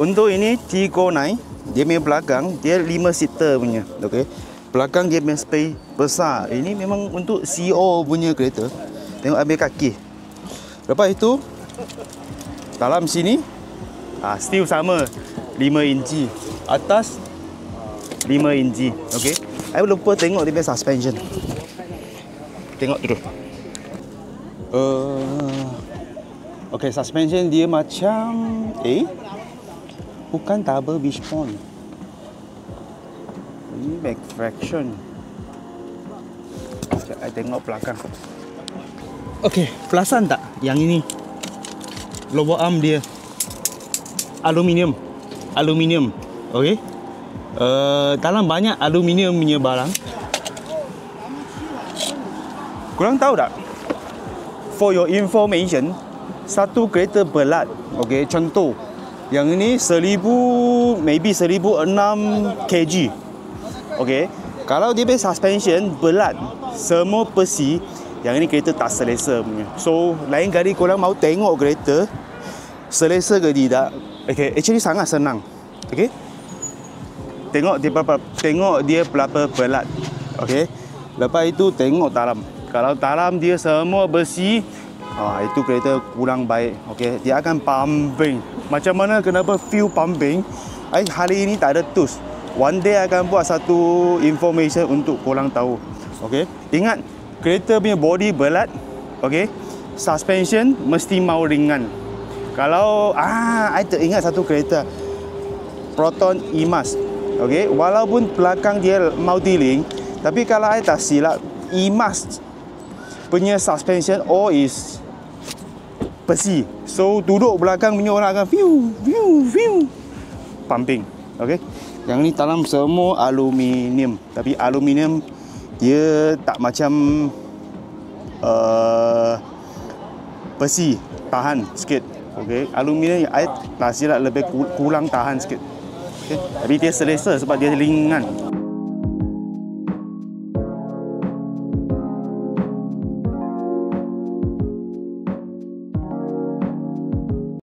Untuk ini T-Go9, dia punya belakang dia 5 seater punya. Okey. Belakang dia punya space besar. Ini memang untuk CEO punya kereta. Tengok ambil kaki. Lepas itu dalam sini still sama 5 inci. Atas 5 inci. Okey. Saya lupa tengok dia punya suspension. Tengok dulu. Okey, suspension dia macam bukan double wishbone. Ini back traction. Saya tengok belakang. Okey, perasan tak yang ini? Lower arm dia aluminium. Okey. Dalam banyak aluminium punya barang. Korang tahu tak? For your information, satu kereta belat, okey, contoh yang ini 1000 kg. Okey. Kalau dia punya suspension belat, semua besi, yang ini kereta tak selesa punya. So, lain kali korang mau tengok kereta selesa ke tidak, okay, actually sangat senang. Okey. Tengok dia berapa belat. Okey. Lepas itu tengok dalam. Kalau dalam dia semua besi, itu kereta kurang baik. Okey, dia akan pumping. Macam mana kenapa feel pumping? Hari ini tak ada tools. One day akan buat satu information untuk korang tahu. Okey. Ingat, kereta punya body berat. Okey. Suspension mesti mau ringan. Kalau I teringat satu kereta Proton Emas. Okey, walaupun belakang dia multi-link, tapi kalau I tak silap, Emas punya suspension is besi. So duduk belakang punya orang akan pumping. Okey. Yang ni dalam semua aluminium. Tapi aluminium dia tak macam besi, tahan sikit. Okey. Aluminium I tak silap lebih kurang tahan sikit. Okay. Tapi dia selesa sebab dia ringan.